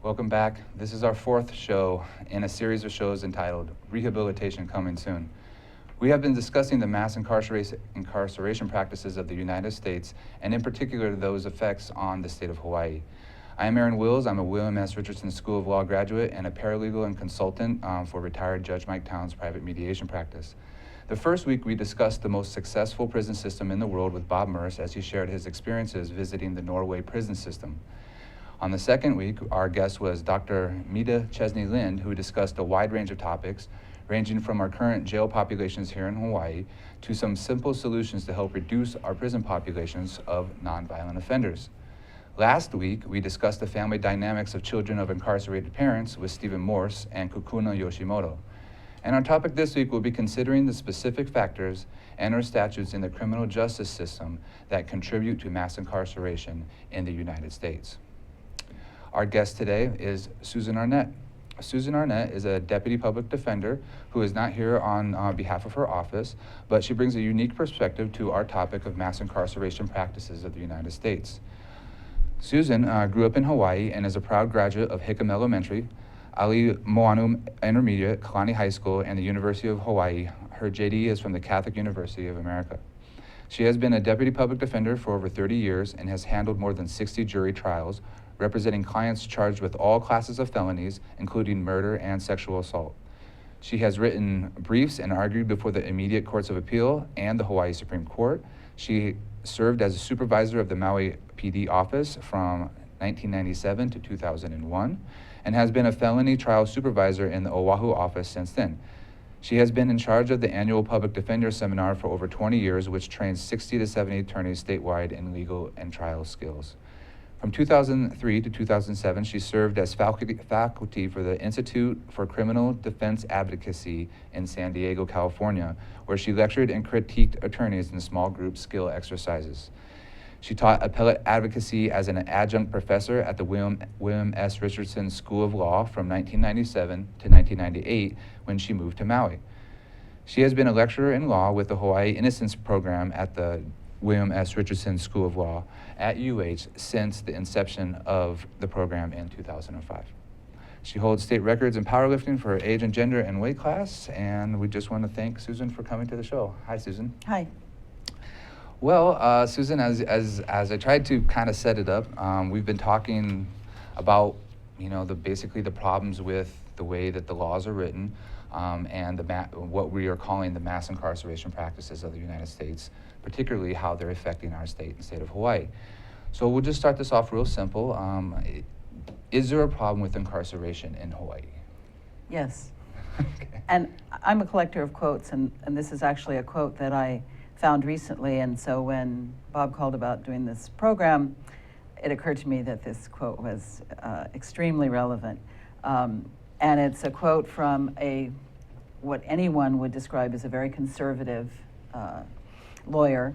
Welcome back. This is our fourth show in a series of shows entitled Rehabilitation Coming Soon. We have been discussing the mass incarceration practices of the United States, and in particular those effects on the state of Hawaii. I am Aaron Wills. I'm a William S. Richardson School of Law graduate and a paralegal and consultant for retired Judge Mike Towns' private mediation practice. The first week, we discussed the most successful prison system in the world with Bob Merce as he shared his experiences visiting the Norway prison system. On the second week, our guest was Dr. Mida Chesney Lind, who discussed a wide range of topics, ranging from our current jail populations here in Hawaii to some simple solutions to help reduce our prison populations of nonviolent offenders. Last week, we discussed the family dynamics of children of incarcerated parents with Stephen Morse and Kukuna Yoshimoto. And our topic this week will be considering the specific factors and/or statutes in the criminal justice system that contribute to mass incarceration in the United States. Our guest today is Susan Arnett. Susan Arnett is a deputy public defender who is not here on behalf of her office, but she brings a unique perspective to our topic of mass incarceration practices of the United States. Susan grew up in Hawaii and is a proud graduate of Hickam Elementary, Ali Moanu Intermediate, Kalani High School, and the University of Hawaii. Her JD is from the Catholic University of America. She has been a deputy public defender for over 30 years and has handled more than 60 jury trials, representing clients charged with all classes of felonies, including murder and sexual assault. She has written briefs and argued before the immediate courts of appeal and the Hawaii Supreme Court. She served as a supervisor of the Maui PD office from 1997 to 2001 and has been a felony trial supervisor in the Oahu office since then. She has been in charge of the annual public defender seminar for over 20 years, which trains 60 to 70 attorneys statewide in legal and trial skills. From 2003 to 2007, she served as faculty for the Institute for Criminal Defense Advocacy in San Diego, California, where she lectured and critiqued attorneys in small group skill exercises. She taught appellate advocacy as an adjunct professor at the William S. Richardson School of Law from 1997 to 1998 when she moved to Maui. She has been a lecturer in law with the Hawaii Innocence Program at the William S. Richardson School of Law at UH since the inception of the program in 2005. She holds state records in powerlifting for her age and gender and weight class, and we just want to thank Susan for coming to the show. Hi, Susan. Hi. Well, Susan, as I tried to kind of set it up, we've been talking about, basically the problems with the way that the laws are written, and what we are calling the mass incarceration practices of the United States, particularly how they're affecting our state, the state of Hawaii. So we'll just start this off real simple. Is there a problem with incarceration in Hawaii? Yes. Okay. And I'm a collector of quotes, and this is actually a quote that I found recently, and so when Bob called about doing this program, it occurred to me that this quote was extremely relevant. And it's a quote from what anyone would describe as a very conservative lawyer,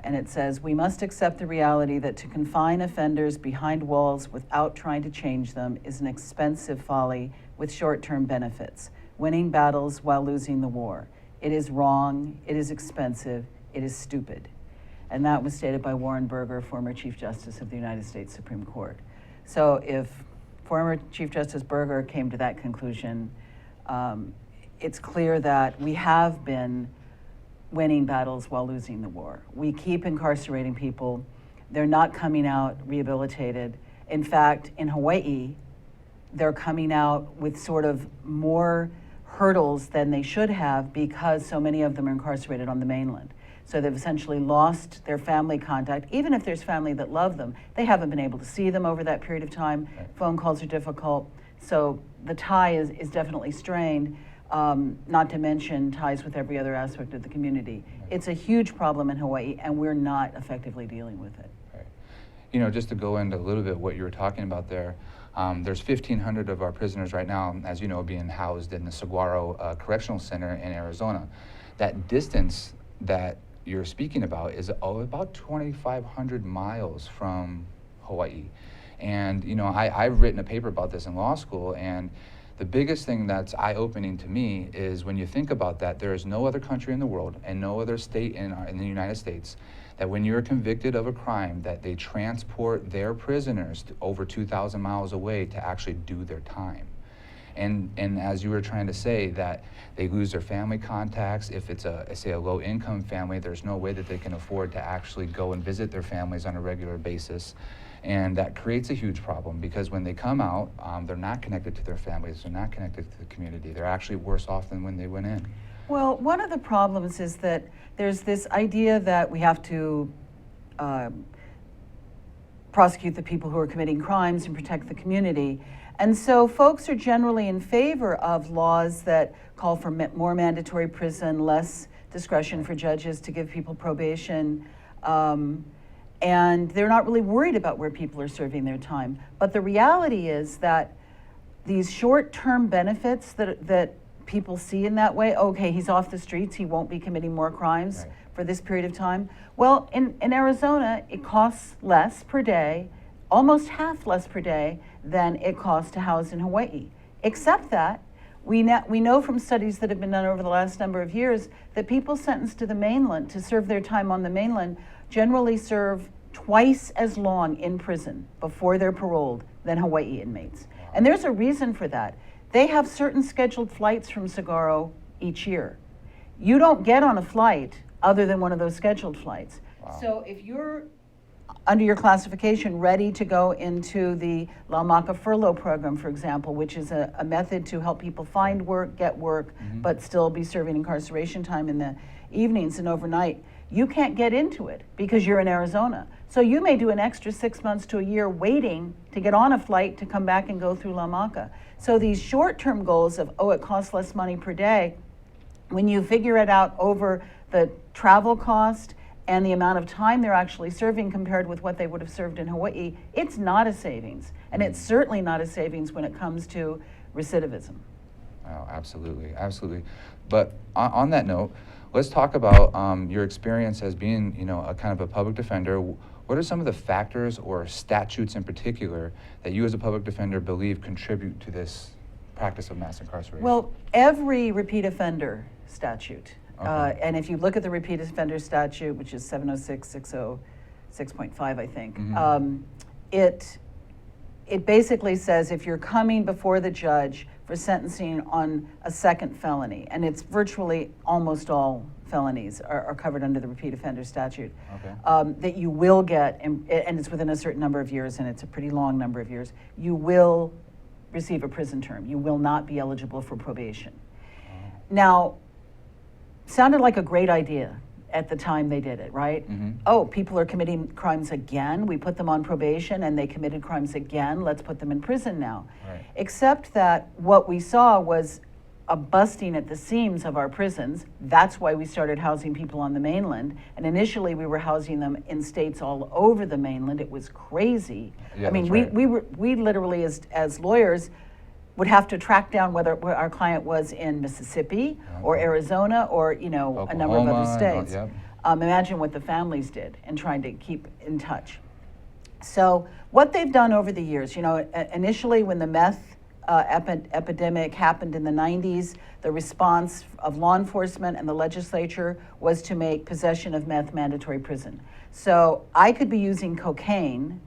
and it says, "We must accept the reality that to confine offenders behind walls without trying to change them is an expensive folly with short-term benefits, winning battles while losing the war. It is wrong, it is expensive, it is stupid." And that was stated by Warren Burger, former Chief Justice of the United States Supreme Court. So if former Chief Justice Burger came to that conclusion, it's clear that we have been winning battles while losing the war. We keep incarcerating people. They're not coming out rehabilitated. In fact, in Hawaii, they're coming out with sort of more hurdles than they should have because so many of them are incarcerated on the mainland. So they've essentially lost their family contact. Even if there's family that love them, they haven't been able to see them over that period of time. Right. Phone calls are difficult. So the tie is definitely strained, not to mention ties with every other aspect of the community. Right. It's a huge problem in Hawaii, and we're not effectively dealing with it. Right. Just to go into a little bit what you were talking about there, there's 1,500 of our prisoners right now, as you know, being housed in the Saguaro Correctional Center in Arizona. That distance that you're speaking about is about 2,500 miles from Hawaii. And I've written a paper about this in law school, and The biggest thing that's eye-opening to me is when you think about that, there is no other country in the world and no other state in the United States that when you're convicted of a crime that they transport their prisoners to over 2,000 miles away to actually do their time. And as you were trying to say, that they lose their family contacts. If it's say a low-income family, there's no way that they can afford to actually go and visit their families on a regular basis. And that creates a huge problem because when they come out, they're not connected to their families, they're not connected to the community. They're actually worse off than when they went in. Well, one of the problems is that there's this idea that we have to prosecute the people who are committing crimes and protect the community. And so folks are generally in favor of laws that call for more mandatory prison, less discretion for judges to give people probation, and they're not really worried about where people are serving their time. But the reality is that these short-term benefits that people see in that way, okay, he's off the streets, he won't be committing more crimes for this period of time. Well, in Arizona, it costs less per day, almost half less per day than it costs to house in Hawaii. Except that we know from studies that have been done over the last number of years that people sentenced to the mainland to serve their time on the mainland generally serve twice as long in prison before they're paroled than Hawaii inmates. And there's a reason for that. They have certain scheduled flights from Saguaro each year. You don't get on a flight other than one of those scheduled flights. Wow. So if you're under your classification ready to go into the Laumaka furlough program, for example, which is a method to help people find work, get work, but still be serving incarceration time in the evenings and overnight, you can't get into it because you're in Arizona. So you may do an extra 6 months to a year waiting to get on a flight to come back and go through Laumaka. So these short-term goals of, oh, it costs less money per day, when you figure it out over the travel cost and the amount of time they're actually serving compared with what they would have served in Hawaii, it's not a savings. And it's certainly not a savings when it comes to recidivism. Oh, absolutely, absolutely. But on that note, let's talk about your experience as being, a kind of a public defender. What are some of the factors or statutes in particular that you as a public defender believe contribute to this practice of mass incarceration? Well, every repeat offender statute, Okay. and if you look at the repeat offender statute, which is 706, 606.5, I think, it basically says if you're coming before the judge for sentencing on a second felony, and it's virtually almost all felonies are covered under the repeat offender statute, Okay. that you will get, and it's within a certain number of years, and it's a pretty long number of years, you will receive a prison term. You will not be eligible for probation. Now, sounded like a great idea at the time they did it, right? Oh, people are committing crimes again. We put them on probation and they committed crimes again. Let's put them in prison now. Right. Except that what we saw was a busting at the seams of our prisons. That's why we started housing people on the mainland. And initially we were housing them in states all over the mainland. It was crazy. Yeah, I mean, that's right. we literally as lawyers would have to track down where our client was in Mississippi or Arizona or a number of Oklahoma other states. yep. Imagine what the families did in trying to keep in touch. So what they've done over the years, initially when the meth epidemic happened in the 90s, the response of law enforcement and the legislature was to make possession of meth mandatory prison. So I could be using cocaine,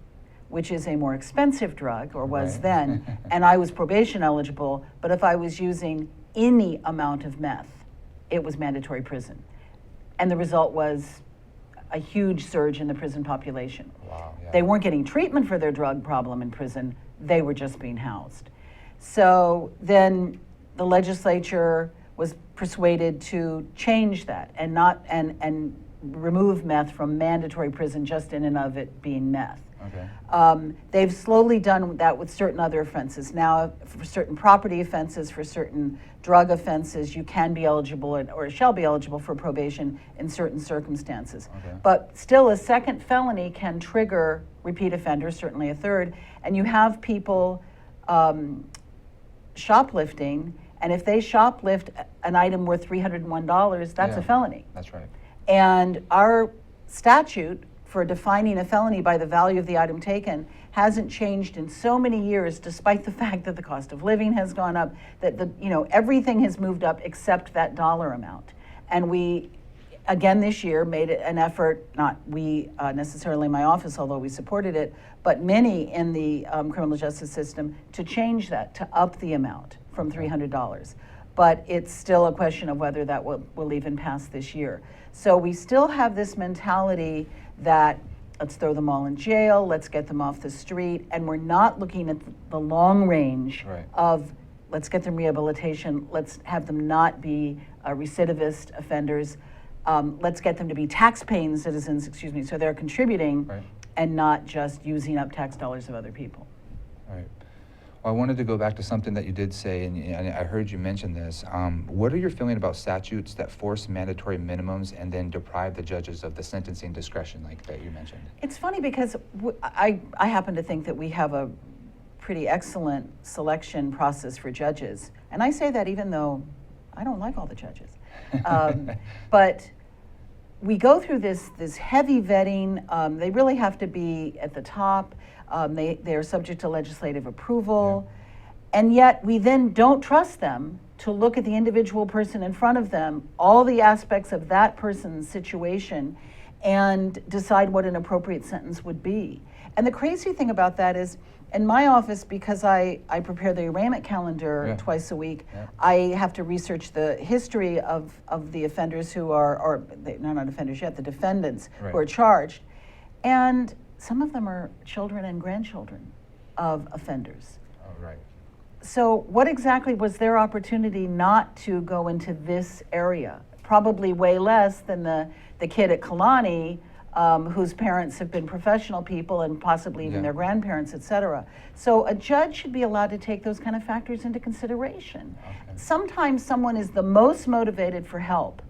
which is a more expensive drug, or was Right. then, and I was probation eligible, but if I was using any amount of meth, it was mandatory prison. And the result was a huge surge in the prison population. Wow, yeah. They weren't getting treatment for their drug problem in prison, they were just being housed. So then the legislature was persuaded to change that and and remove meth from mandatory prison just in and of it being meth. Okay. They've slowly done that with certain other offenses. Now, for certain property offenses, for certain drug offenses, you can be eligible or shall be eligible for probation in certain circumstances. Okay. But still, a second felony can trigger repeat offenders, certainly a third. And you have people shoplifting, and if they shoplift an item worth $301, that's Yeah. a felony. That's right. And our statute for defining a felony by the value of the item taken hasn't changed in so many years, despite the fact that the cost of living has gone up, that everything has moved up except that dollar amount. And we, again this year, made it an effort, not we necessarily in my office, although we supported it, but many in the criminal justice system, to change that, to up the amount from $300. But it's still a question of whether that will even pass this year. So we still have this mentality that let's throw them all in jail, let's get them off the street, and we're not looking at the long range of let's get them rehabilitation, let's have them not be recidivist offenders, let's get them to be tax-paying citizens, so they're contributing and not just using up tax dollars of other people. Right. Well, I wanted to go back to something that you did say, and I heard you mention this. What are your feelings about statutes that force mandatory minimums and then deprive the judges of the sentencing discretion like that you mentioned? It's funny because I happen to think that we have a pretty excellent selection process for judges. And I say that even though I don't like all the judges. But we go through this heavy vetting. They really have to be at the top. They're subject to legislative approval, and yet we then don't trust them to look at the individual person in front of them, all the aspects of that person's situation, and decide what an appropriate sentence would be. And the crazy thing about that is, in my office, because I prepare the arraignment calendar twice a week, I have to research the history of the offenders who are they're not offenders yet, the defendants who are charged. And some of them are children and grandchildren of offenders. Oh, right. So what exactly was their opportunity not to go into this area? Probably way less than the kid at Kalani, whose parents have been professional people and possibly even their grandparents, et cetera. So a judge should be allowed to take those kind of factors into consideration. Okay. Sometimes someone is the most motivated for help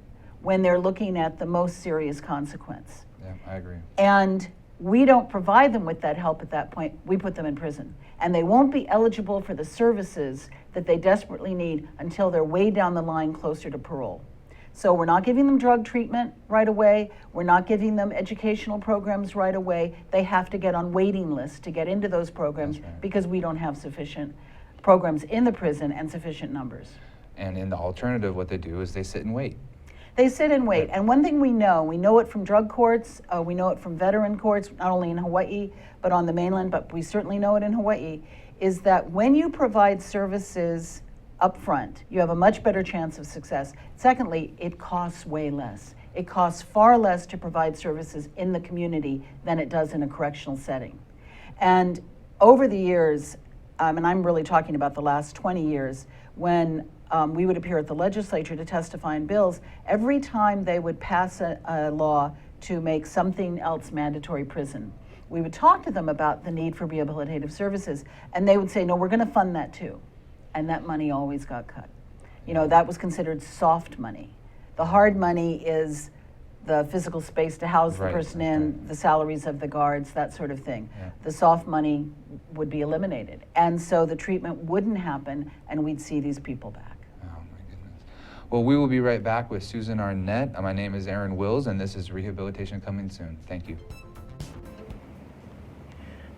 when they're looking at the most serious consequence. Yeah, I agree. And we don't provide them with that help at that point. We put them in prison. And they won't be eligible for the services that they desperately need until they're way down the line closer to parole. So we're not giving them drug treatment right away. We're not giving them educational programs right away. They have to get on waiting lists to get into those programs because we don't have sufficient programs in the prison and sufficient numbers. And in the alternative, what they do is they sit and wait. They sit and wait. And one thing we know it from drug courts, we know it from veteran courts, not only in Hawaii, but on the mainland, but we certainly know it in Hawaii, is that when you provide services up front, you have a much better chance of success. Secondly, it costs way less. It costs far less to provide services in the community than it does in a correctional setting. And over the years, and I'm really talking about the last 20 years, when we would appear at the legislature to testify in bills, every time they would pass a law to make something else mandatory prison, we would talk to them about the need for rehabilitative services, and they would say, no, we're going to fund that too. And that money always got cut. You know, that was considered soft money. The hard money is the physical space to house the person in, the salaries of the guards, that sort of thing. The soft money would be eliminated. And so the treatment wouldn't happen, and we'd see these people back. Oh, my goodness. Well, we will be right back with Susan Arnett. My name is Aaron Wills, and this is Rehabilitation Coming Soon. Thank you.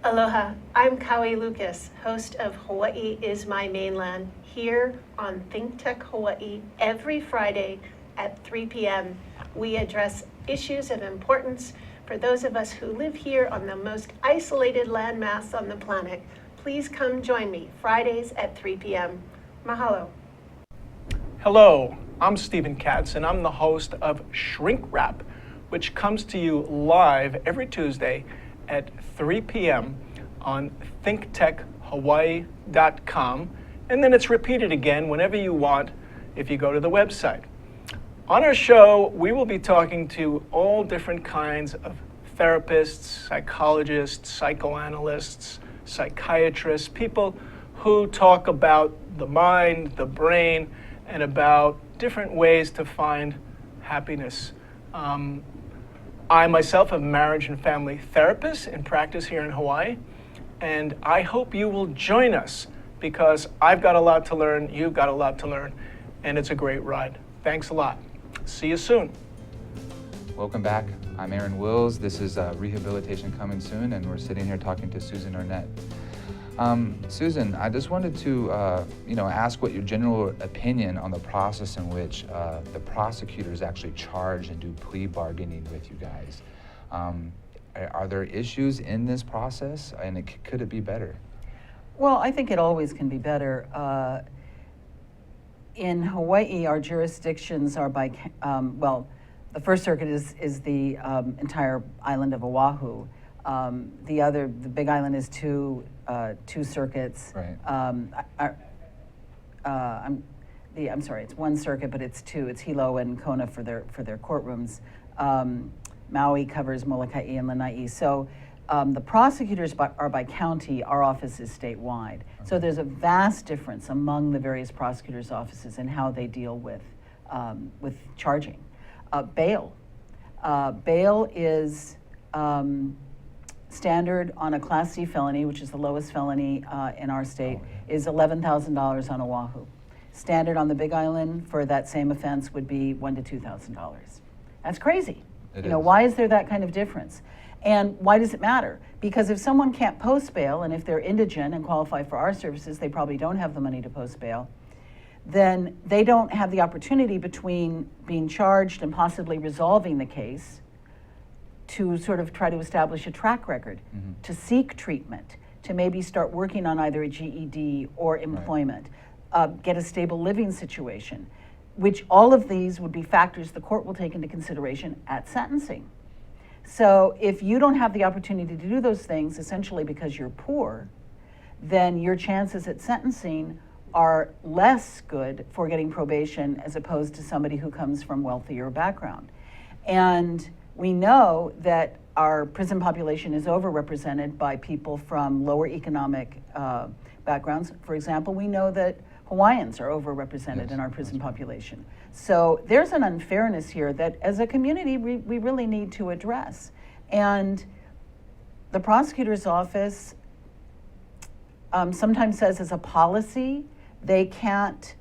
Aloha, I'm Kaui Lucas, host of Hawaii is My Mainland, here on Think Tech Hawaii every Friday at 3 p.m. We address issues of importance for those of us who live here on the most isolated landmass on the planet. Please come join me Fridays at 3 p.m. Mahalo. Hello, I'm Stephen Katz, and I'm the host of Shrink Wrap, which comes to you live every Tuesday at 3 p.m. on thinktechhawaii.com, and then it's repeated again whenever you want if you go to the website. On our show, we will be talking to all different kinds of therapists, psychologists, psychoanalysts, psychiatrists, people who talk about the mind, the brain, and about different ways to find happiness. I myself am a marriage and family therapist in practice here in Hawaii, and I hope you will join us because I've got a lot to learn, you've got a lot to learn, and it's a great ride. Thanks a lot. See you soon. Welcome back. I'm Aaron Wills. This is Rehabilitation Coming Soon, and we're sitting here talking to Susan Arnett. Susan, I just wanted to ask what your general opinion on the process in which the prosecutors actually charge and do plea bargaining with you guys. Are there issues in this process, and could it be better? Well, I think it always can be better. In Hawaii, our jurisdictions are by, the First Circuit is the entire island of Oahu. The Big Island is two circuits. Right. I'm sorry, it's one circuit, but it's two. It's Hilo and Kona for their courtrooms. Maui covers Molokai and Lanai. So the prosecutors are by county. Our office is statewide. Okay. So there's a vast difference among the various prosecutors' offices in how they deal with charging. Bail. Bail is standard on a Class C felony, which is the lowest felony in our state, is $11,000 on Oahu. Standard on the Big Island for that same offense would be $1,000 to $2,000. That's crazy. Why is there that kind of difference? And why does it matter? Because if someone can't post bail, and if they're indigent and qualify for our services, they probably don't have the money to post bail, then they don't have the opportunity between being charged and possibly resolving the case to sort of try to establish a track record, to seek treatment, to maybe start working on either a GED or employment, get a stable living situation, which all of these would be factors the court will take into consideration at sentencing. So if you don't have the opportunity to do those things, essentially because you're poor, then your chances at sentencing are less good for getting probation as opposed to somebody who comes from wealthier background. And we know that our prison population is overrepresented by people from lower economic backgrounds. For example, we know that Hawaiians are overrepresented in our prison population. So there's an unfairness here that as a community we really need to address. And the prosecutor's office sometimes says as a policy, they can't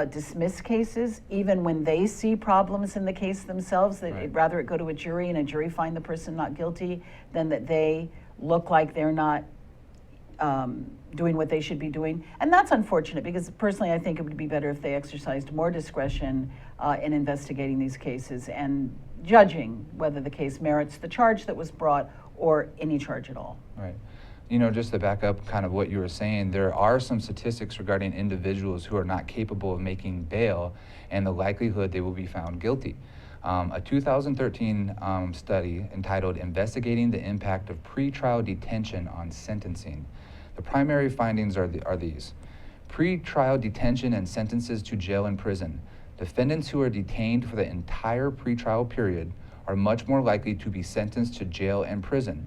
dismiss cases even when they see problems in the case themselves, that Right. rather it go to a jury and a jury find the person not guilty than that they look like they're not doing what they should be doing. And that's unfortunate because personally I think it would be better if they exercised more discretion in investigating these cases and judging whether the case merits the charge that was brought or any charge at all. Right. Just to back up kind of what you were saying, there are some statistics regarding individuals who are not capable of making bail and the likelihood they will be found guilty. A 2013 study entitled Investigating the Impact of Pretrial Detention on Sentencing. The primary findings are these. Pretrial detention and sentences to jail and prison. Defendants who are detained for the entire pretrial period are much more likely to be sentenced to jail and prison.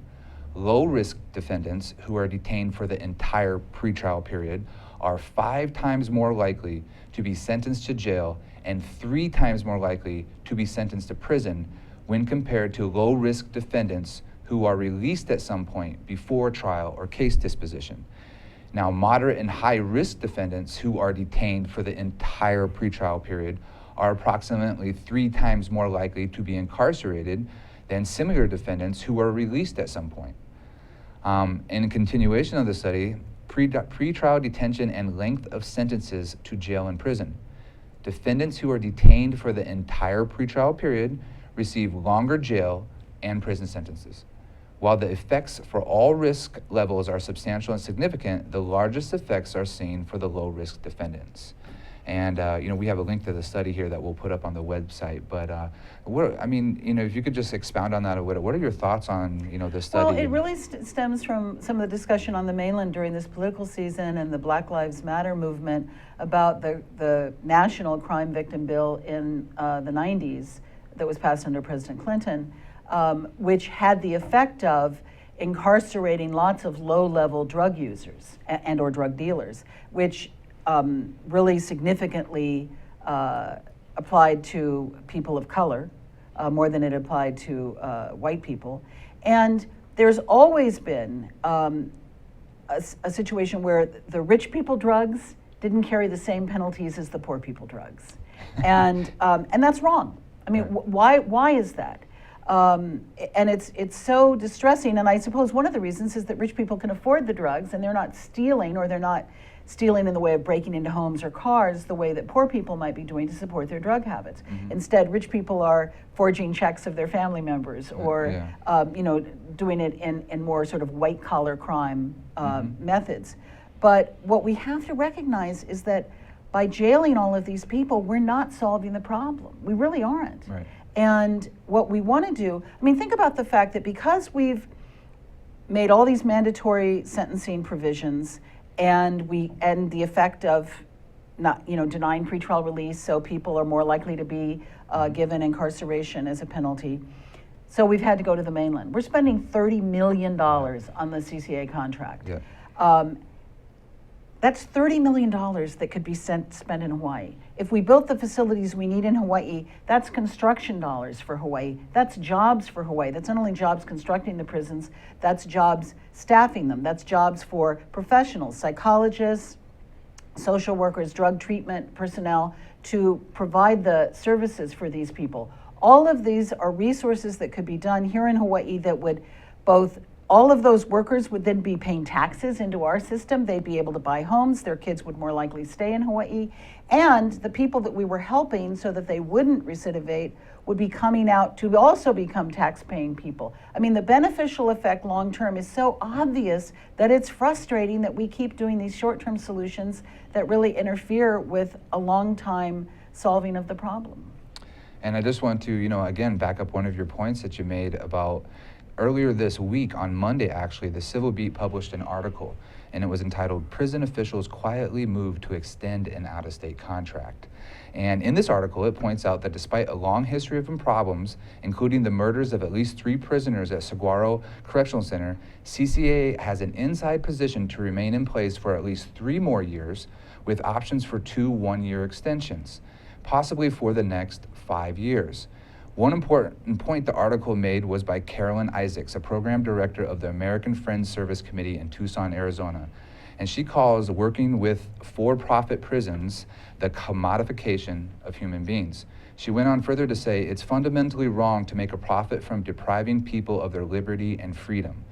Low-risk defendants who are detained for the entire pretrial period are 5 times more likely to be sentenced to jail and 3 times more likely to be sentenced to prison when compared to low-risk defendants who are released at some point before trial or case disposition. Now, moderate and high-risk defendants who are detained for the entire pretrial period are approximately 3 times more likely to be incarcerated than similar defendants who are released at some point. In continuation of the study, pretrial detention and length of sentences to jail and prison. Defendants who are detained for the entire pretrial period receive longer jail and prison sentences. While the effects for all risk levels are substantial and significant, the largest effects are seen for the low-risk defendants. And we have a link to the study here that we'll put up on the website. But if you could just expound on that a little, what are your thoughts on this study? Well, it really stems from some of the discussion on the mainland during this political season and the Black Lives Matter movement about the national crime victim bill in the 90s that was passed under President Clinton, which had the effect of incarcerating lots of low-level drug users and or drug dealers, which really significantly applied to people of color more than it applied to white people. And there's always been a situation where the rich people drugs didn't carry the same penalties as the poor people drugs. And that's wrong. I mean, why is that? And it's so distressing, and I suppose one of the reasons is that rich people can afford the drugs and they're not stealing, or they're not stealing in the way of breaking into homes or cars the way that poor people might be doing to support their drug habits. Instead, rich people are forging checks of their family members, or doing it in more sort of white collar crime methods. But what we have to recognize is that by jailing all of these people, we're not solving the problem. We really aren't. Right. And what we want to do, I mean, think about the fact that because we've made all these mandatory sentencing provisions, and the effect of not, denying pretrial release, so people are more likely to be given incarceration as a penalty. So we've had to go to the mainland. We're spending $30 million on the CCA contract. Yeah. That's $30 million that could be spent in Hawaii. If we built the facilities we need in Hawaii, that's construction dollars for Hawaii. That's jobs for Hawaii. That's not only jobs constructing the prisons, that's jobs staffing them. That's jobs for professionals, psychologists, social workers, drug treatment personnel, to provide the services for these people. All of these are resources that could be done here in Hawaii that would both, all of those workers would then be paying taxes into our system. They'd be able to buy homes. Their kids would more likely stay in Hawaii. And the people that we were helping so that they wouldn't recidivate would be coming out to also become tax-paying people. I mean, the beneficial effect long-term is so obvious that it's frustrating that we keep doing these short-term solutions that really interfere with a long-time solving of the problem. And I just want to, again, back up one of your points that you made about earlier this week, on Monday actually, the Civil Beat published an article, and it was entitled, "Prison Officials Quietly Moved to Extend an Out-of-State Contract." And in this article, it points out that despite a long history of problems, including the murders of at least 3 prisoners at Saguaro Correctional Center, CCA has an inside position to remain in place for at least 3 more years, with options for 2 one-year extensions, possibly for the next 5 years. One important point the article made was by Carolyn Isaacs, a program director of the American Friends Service Committee in Tucson, Arizona. And she calls working with for-profit prisons the commodification of human beings. She went on further to say it's fundamentally wrong to make a profit from depriving people of their liberty and freedom.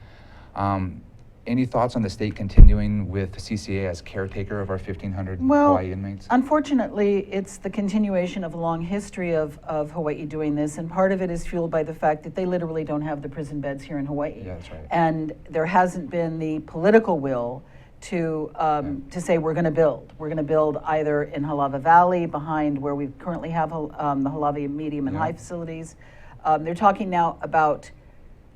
Any thoughts on the state continuing with CCA as caretaker of our 1,500 Hawaii inmates? Unfortunately, it's the continuation of a long history of Hawaii doing this, and part of it is fueled by the fact that they literally don't have the prison beds here in Hawaii. Yeah, that's right. And there hasn't been the political will to say we're going to build. We're going to build either in Halava Valley, behind where we currently have the Halava medium and high facilities. They're talking now about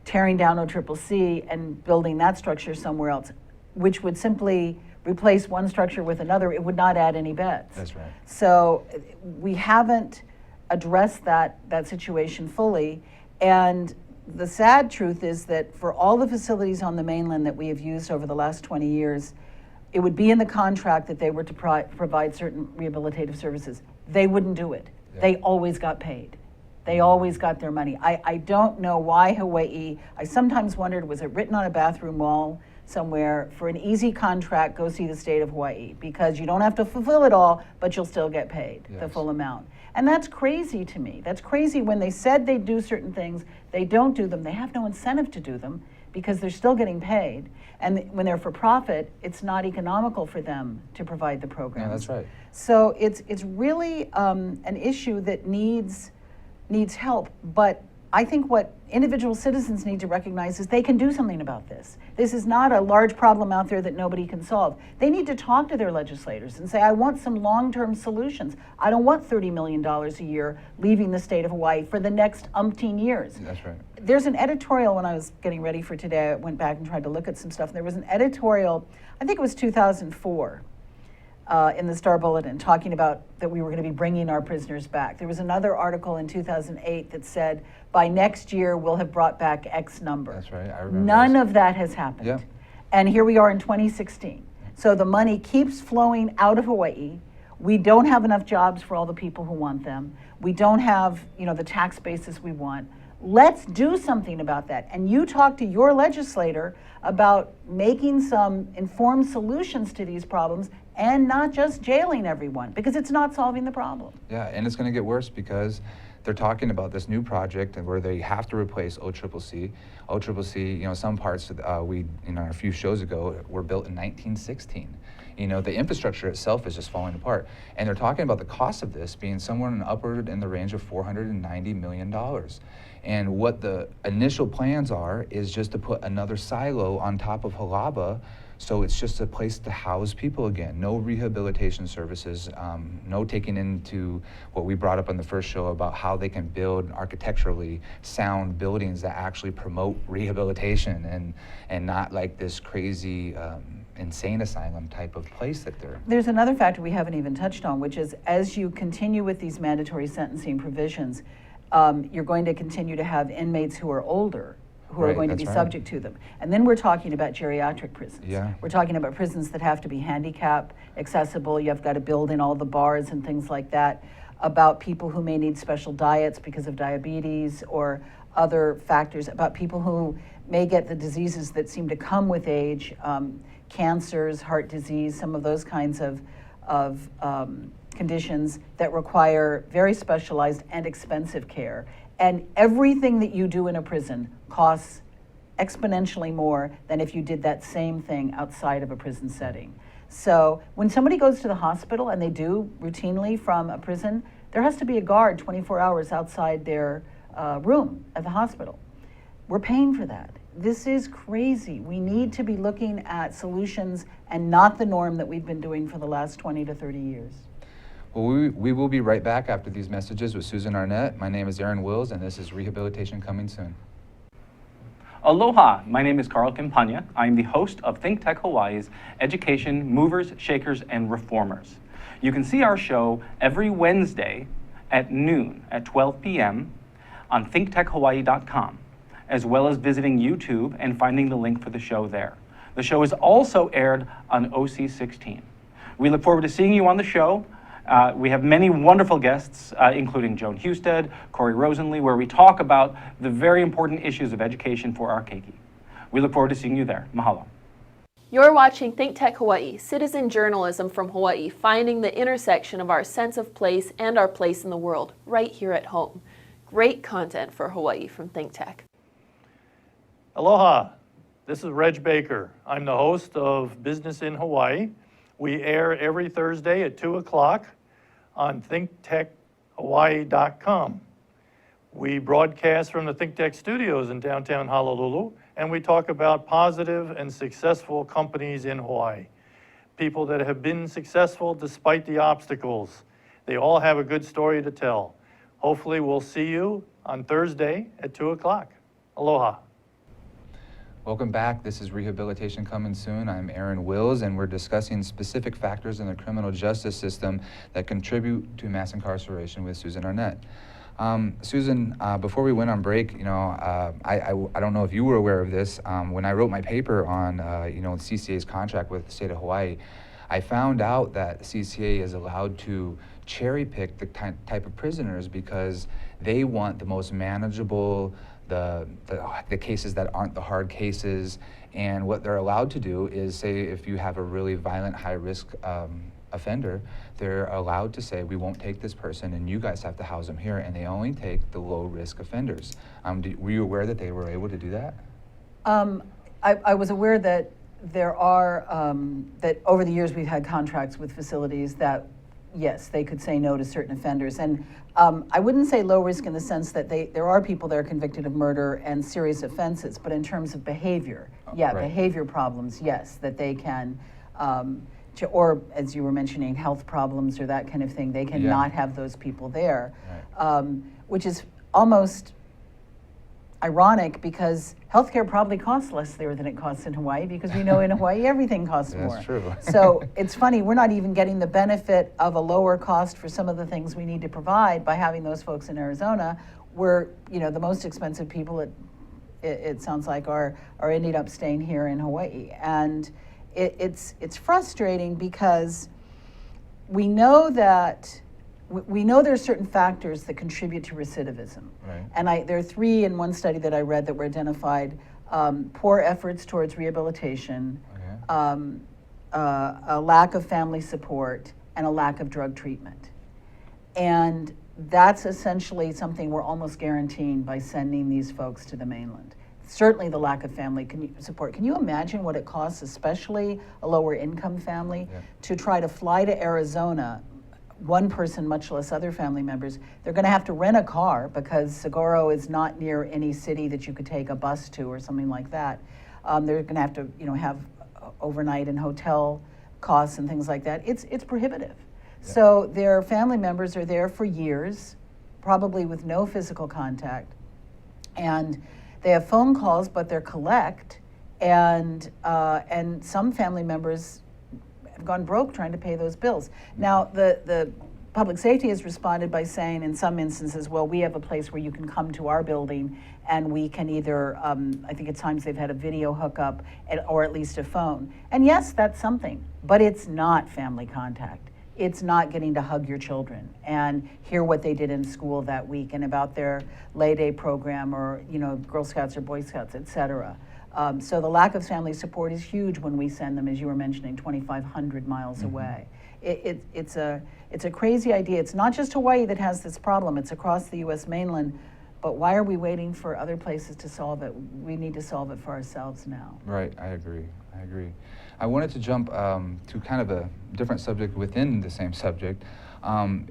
tearing down OCCC and building that structure somewhere else, which would simply replace one structure with another. It would not add any beds. That's right. So we haven't addressed that situation fully. And the sad truth is that for all the facilities on the mainland that we have used over the last 20 years, it would be in the contract that they were to provide certain rehabilitative services. They wouldn't do it. Yeah. They always got paid. They always got their money. I don't know why Hawaii, I sometimes wondered, was it written on a bathroom wall somewhere, for an easy contract, go see the state of Hawaii, because you don't have to fulfill it all, but you'll still get paid the full amount. And that's crazy to me. That's crazy. When they said they'd do certain things, they don't do them. They have no incentive to do them because they're still getting paid. And when they're for profit, it's not economical for them to provide the programs. Yeah, that's right. So it's really an issue that needs help, but I think what individual citizens need to recognize is they can do something about this. This is not a large problem out there that nobody can solve. They need to talk to their legislators and say, I want some long-term solutions. I don't want $30 million a year leaving the state of Hawaii for the next umpteen years. That's right. There's an editorial, when I was getting ready for today, I went back and tried to look at some stuff, and there was an editorial, I think it was 2004, in the Star Bulletin, talking about that we were going to be bringing our prisoners back. There was another article in 2008 that said, by next year, we'll have brought back X number. That's right, I remember. None of that has happened. Yeah. And here we are in 2016. So the money keeps flowing out of Hawaii. We don't have enough jobs for all the people who want them. We don't have, the tax basis we want. Let's do something about that. And you talk to your legislator about making some informed solutions to these problems and not just jailing everyone, because it's not solving the problem. Yeah, and it's going to get worse because they're talking about this new project and where they have to replace OCCC. OCCC, some parts we, a few shows ago, were built in 1916. The infrastructure itself is just falling apart. And they're talking about the cost of this being somewhere upward in the range of $490 million. And what the initial plans are is just to put another silo on top of Halaba, so it's just a place to house people again. No rehabilitation services, no taking into what we brought up on the first show about how they can build architecturally sound buildings that actually promote rehabilitation and not like this crazy insane asylum type of place that they're. There's another factor we haven't even touched on, which is as you continue with these mandatory sentencing provisions, you're going to continue to have inmates who are older, who are going to be subject to them. And then we're talking about geriatric prisons. Yeah. We're talking about prisons that have to be handicap accessible. You've got to build in all the bars and things like that, about people who may need special diets because of diabetes or other factors, about people who may get the diseases that seem to come with age, cancers, heart disease, some of those kinds of conditions that require very specialized and expensive care. And everything that you do in a prison costs exponentially more than if you did that same thing outside of a prison setting. So when somebody goes to the hospital, and they do routinely from a prison, there has to be a guard 24 hours outside their room at the hospital. We're paying for that. This is crazy. We need to be looking at solutions and not the norm that we've been doing for the last 20 to 30 years. Well, we will be right back after these messages with Susan Arnett. My name is Aaron Wills, and this is Rehabilitation Coming Soon. Aloha, my name is Carl Campagna. I am the host of Think Tech Hawaii's Education Movers, Shakers, and Reformers. You can see our show every Wednesday at noon at 12 p.m. on thinktechhawaii.com, as well as visiting YouTube and finding the link for the show there. The show is also aired on OC16. We look forward to seeing you on the show. We have many wonderful guests, including Joan Husted, Corey Rosenlee, where we talk about the very important issues of education for our keiki. We look forward to seeing you there. Mahalo. You're watching Think Tech Hawaii, citizen journalism from Hawaii, finding the intersection of our sense of place and our place in the world, right here at home. Great content for Hawaii from Think Tech. Aloha, this is Reg Baker. I'm the host of Business in Hawaii. We air every Thursday at 2 o'clock on thinktechhawaii.com. We broadcast from the ThinkTech studios in downtown Honolulu, and we talk about positive and successful companies in Hawaii. People that have been successful despite the obstacles. They all have a good story to tell. Hopefully we'll see you on Thursday at 2 o'clock. Aloha. Welcome back. This is Rehabilitation Coming Soon. I'm Aaron Wills, and we're discussing specific factors in the criminal justice system that contribute to mass incarceration with Susan Arnett. Susan, before we went on break, I don't know if you were aware of this. When I wrote my paper on, CCA's contract with the state of Hawaii, I found out that CCA is allowed to cherry pick the type of prisoners because they want the most manageable, the cases that aren't the hard cases. And what they're allowed to do is say if you have a really violent, high-risk offender, they're allowed to say, we won't take this person and you guys have to house them here, and they only take the low-risk offenders. Were you aware that they were able to do that? I was aware that there are, that over the years we've had contracts with facilities that, yes, they could say no to certain offenders. And I wouldn't say low risk in the sense that there are people that are convicted of murder and serious offenses, but in terms of behavior, yeah, right. Behavior problems, yes, that they can, or as you were mentioning, health problems or that kind of thing, they cannot have those people there, right. Which is almost ironic because healthcare probably costs less there than it costs in Hawaii, because we know in Hawaii everything costs more. That's true. So it's funny, we're not even getting the benefit of a lower cost for some of the things we need to provide by having those folks in Arizona. We're, the most expensive people, it sounds like, are ending up staying here in Hawaii. And it's frustrating because we know that there are certain factors that contribute to recidivism. Right. And there are 3 in one study that I read that were identified: poor efforts towards rehabilitation, Okay. A lack of family support, and a lack of drug treatment. And that's essentially something we're almost guaranteeing by sending these folks to the mainland. Certainly the lack of family support. Can you imagine what it costs, especially a lower income family, to try to fly to Arizona, one person, much less other family members? They're going to have to rent a car because Saguaro is not near any city that you could take a bus to or something like that. They're going to have to, have overnight and hotel costs and things like that. It's prohibitive. Yeah. So their family members are there for years, probably with no physical contact, and they have phone calls, but they're collect, and some family members have gone broke trying to pay those bills. Now, the public safety has responded by saying, in some instances, well, we have a place where you can come to our building, and we can either, I think at times they've had a video hookup, or at least a phone. And yes, that's something, but it's not family contact. It's not getting to hug your children and hear what they did in school that week and about their Lay Day program, or Girl Scouts or Boy Scouts, et cetera. So the lack of family support is huge when we send them, as you were mentioning, 2,500 miles away. It's a crazy idea. It's not just Hawaii that has this problem. It's across the U.S. mainland. But why are we waiting for other places to solve it? We need to solve it for ourselves now. Right, I agree. I wanted to jump to kind of a different subject within the same subject.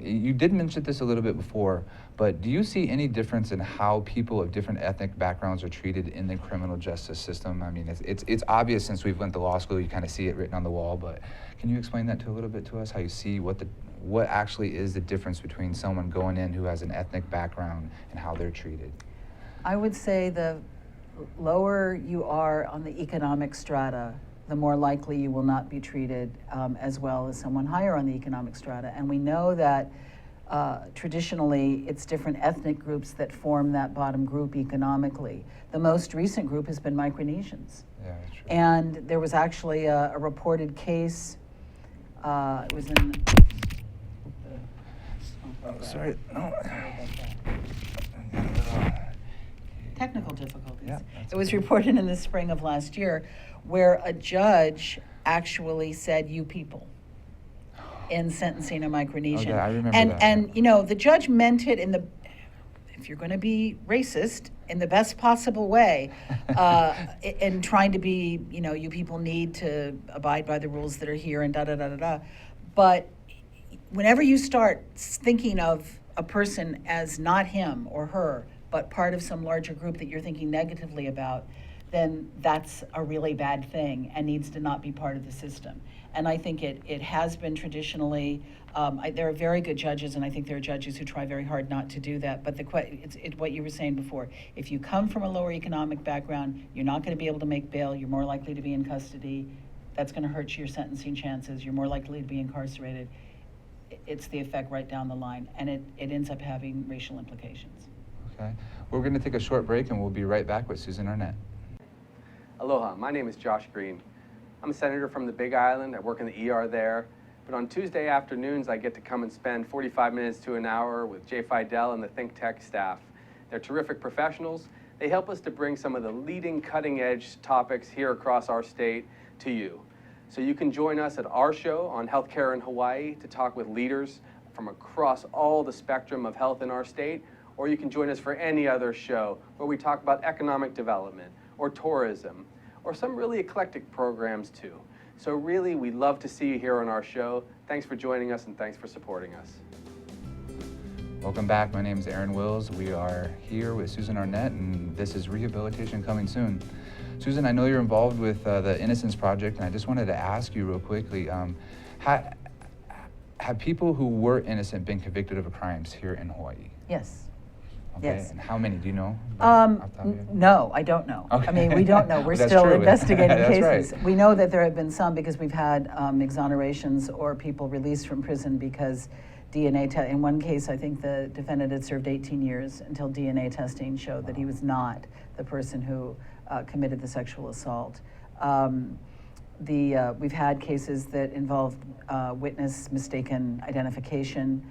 You did mention this a little bit before, but do you see any difference in how people of different ethnic backgrounds are treated in the criminal justice system? I mean, it's obvious since we've went to law school, you kind of see it written on the wall, but can you explain that a little bit to us, how you see what actually is the difference between someone going in who has an ethnic background and how they're treated? I would say the lower you are on the economic strata, the more likely you will not be treated as well as someone higher on the economic strata. And we know that traditionally it's different ethnic groups that form that bottom group economically. The most recent group has been Micronesians. Yeah, that's true. And there was actually a reported case, it was in... Sorry. No. Technical difficulties. Yeah, it was reported in the spring of last year where a judge actually said, "You people," in sentencing a Micronesian. Okay, I remember and that. And the judge meant it if you're going to be racist, in the best possible way, in trying to be, you people need to abide by the rules that are here and da-da-da-da-da. But whenever you start thinking of a person as not him or her, but part of some larger group that you're thinking negatively about, then that's a really bad thing and needs to not be part of the system. And I think it has been traditionally, there are very good judges, and I think there are judges who try very hard not to do that, but it's what you were saying before. If you come from a lower economic background, you're not going to be able to make bail, you're more likely to be in custody, that's going to hurt your sentencing chances, you're more likely to be incarcerated. It's the effect right down the line, and it ends up having racial implications. Okay. We're going to take a short break, and we'll be right back with Susan Arnett. Aloha, my name is Josh Green. I'm a senator from the Big Island. I work in the ER there. But on Tuesday afternoons, I get to come and spend 45 minutes to an hour with Jay Fidel and the Think Tech staff. They're terrific professionals. They help us to bring some of the leading cutting-edge topics here across our state to you. So you can join us at our show on healthcare in Hawaii to talk with leaders from across all the spectrum of health in our state, or you can join us for any other show where we talk about economic development or tourism or some really eclectic programs too. So really, we'd love to see you here on our show. Thanks for joining us and thanks for supporting us. Welcome back. My name is Aaron Wills. We are here with Susan Arnett, and this is Rehabilitation Coming Soon. Susan, I know you're involved with the Innocence Project, and I just wanted to ask you real quickly, have people who were innocent been convicted of crimes here in Hawaii? Yes. Okay. Yes. And how many, do you know? Off the top of your head? No, I don't know. Okay. I mean, we don't know. We're That's still true. investigating That's cases. right. We know that there have been some because we've had exonerations or people released from prison because DNA in one case, I think the defendant had served 18 years until DNA testing showed that he was not the person who committed the sexual assault. We've had cases that involve witness mistaken identification.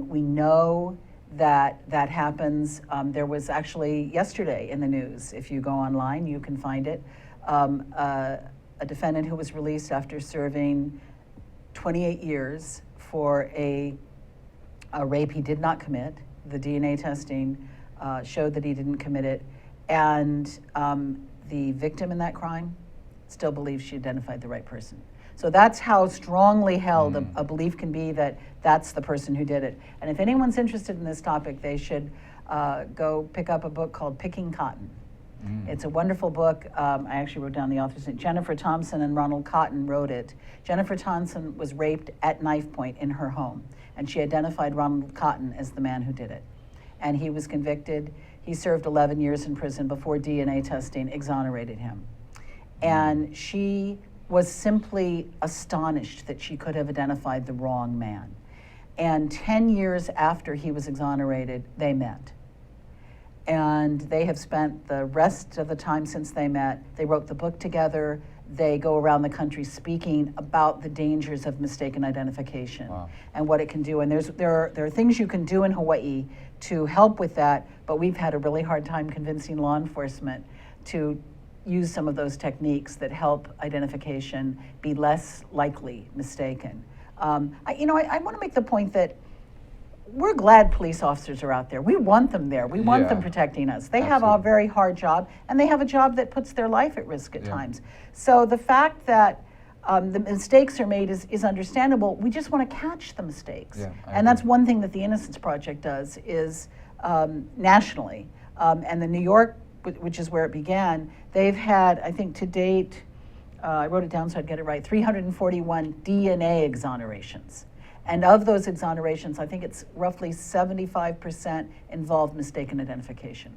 We know that happens. There was actually yesterday in the news, if you go online, you can find it, a defendant who was released after serving 28 years for a a rape he did not commit. The DNA testing showed that he didn't commit it, and the victim in that crime still believes she identified the right person. So that's how strongly held a belief can be that that's the person who did it. And if anyone's interested in this topic, they should go pick up a book called Picking Cotton. It's a wonderful book. I actually wrote down the author's name. Jennifer Thompson and Ronald Cotton wrote it. Jennifer Thompson was raped at knife point in her home, and she identified Ronald Cotton as the man who did it. And he was convicted. He served 11 years in prison before DNA testing exonerated him. And she was simply astonished that she could have identified the wrong man. And 10 years after he was exonerated, they met. And they have spent the rest of the time since they met. They wrote the book together. They go around the country speaking about the dangers of mistaken identification. Wow. And what it can do. And there are things you can do in Hawaii to help with that, but we've had a really hard time convincing law enforcement to use some of those techniques that help identification be less likely mistaken. I want to make the point that we're glad police officers are out there. We want them there. We want them protecting us. They have a very hard job, and they have a job that puts their life at risk at times. So the fact that the mistakes are made is understandable. We just want to catch the mistakes. Yeah, and that's one thing that the Innocence Project does is nationally. And the New York, which is where it began, they've had, I think to date, I wrote it down so I'd get it right, 341 DNA exonerations. And of those exonerations, I think it's roughly 75% involve mistaken identification.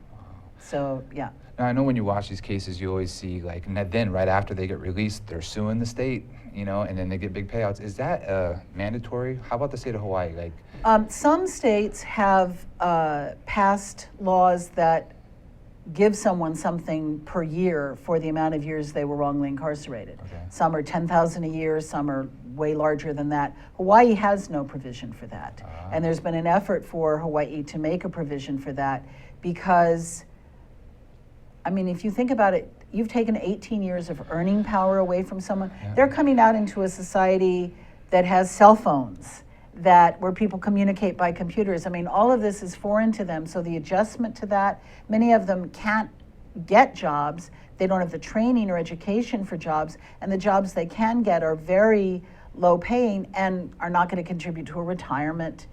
So, yeah. Now, I know when you watch these cases, you always see, like, and then right after they get released, they're suing the state, you know, and then they get big payouts. Is that mandatory? How about the state of Hawaii? Like, some states have passed laws that give someone something per year for the amount of years they were wrongly incarcerated. Okay. Some are 10,000 a year, some are way larger than that. Hawaii has no provision for that. And there's been an effort for Hawaii to make a provision for that because, I mean, if you think about it, you've taken 18 years of earning power away from someone. Yeah. They're coming out into a society that has cell phones, where people communicate by computers. I mean, all of this is foreign to them, so the adjustment to that, many of them can't get jobs. They don't have the training or education for jobs, and the jobs they can get are very low paying and are not going to contribute to a retirement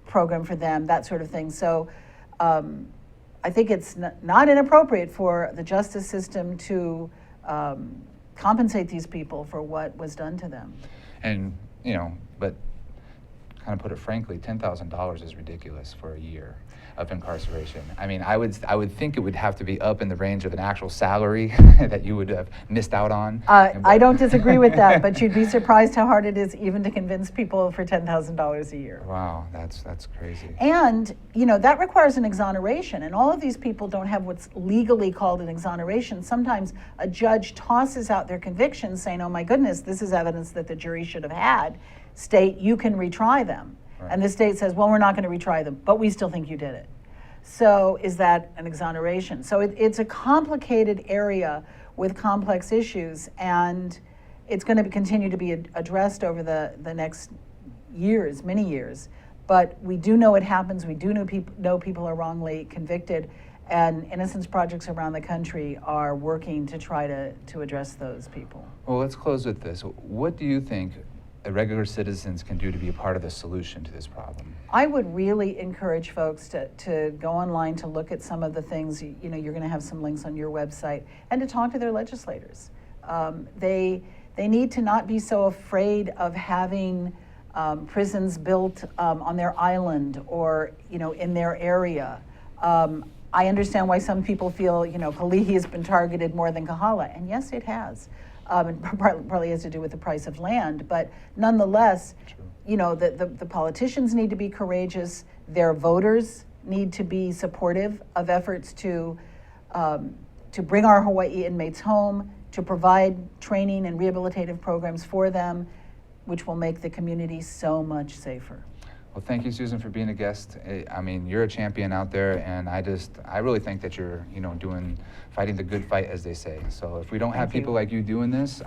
program for them, that sort of thing. So I think it's not inappropriate for the justice system to compensate these people for what was done to them. and, you know, but kind of put it frankly, $10,000 is ridiculous for a year of incarceration. I mean, I would think it would have to be up in the range of an actual salary that you would have missed out on. I don't disagree with that, but you'd be surprised how hard it is even to convince people for $10,000 a year. Wow, that's crazy. And, you know, that requires an exoneration, and all of these people don't have what's legally called an exoneration. Sometimes a judge tosses out their convictions saying, oh my goodness, this is evidence that the jury should have had. State, you can retry them. Right. And the state says, well, we're not going to retry them, but we still think you did it. So is that an exoneration? So it's a complicated area with complex issues, and it's going to continue to be addressed over the next years, many years. But we do know it happens. We do know people are wrongly convicted, and innocence projects around the country are working to try to address those people. Well, let's close with this. What do you think regular citizens can do to be a part of the solution to this problem? I would really encourage folks to go online to look at some of the things. You know, you're going to have some links on your website, and to talk to their legislators. They need to not be so afraid of having prisons built on their island or, you know, in their area. I understand why some people feel, you know, Kalihi has been targeted more than Kahala, and yes, it has. It probably has to do with the price of land, but nonetheless, you know, the politicians need to be courageous. Their voters need to be supportive of efforts to bring our Hawaii inmates home, to provide training and rehabilitative programs for them, which will make the community so much safer. Well, thank you, Susan, for being a guest. I mean, you're a champion out there, and I really think that you're, you know, fighting the good fight, as they say. So if we don't have people like you doing this,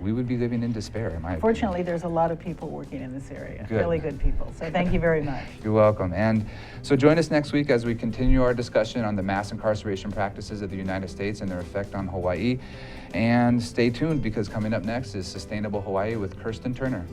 we would be living in despair, in my opinion. Fortunately, there's a lot of people working in this area, Good. really good people. So thank you very much. You're welcome. And so join us next week as we continue our discussion on the mass incarceration practices of the United States and their effect on Hawaii. And stay tuned, because coming up next is Sustainable Hawaii with Kirsten Turner.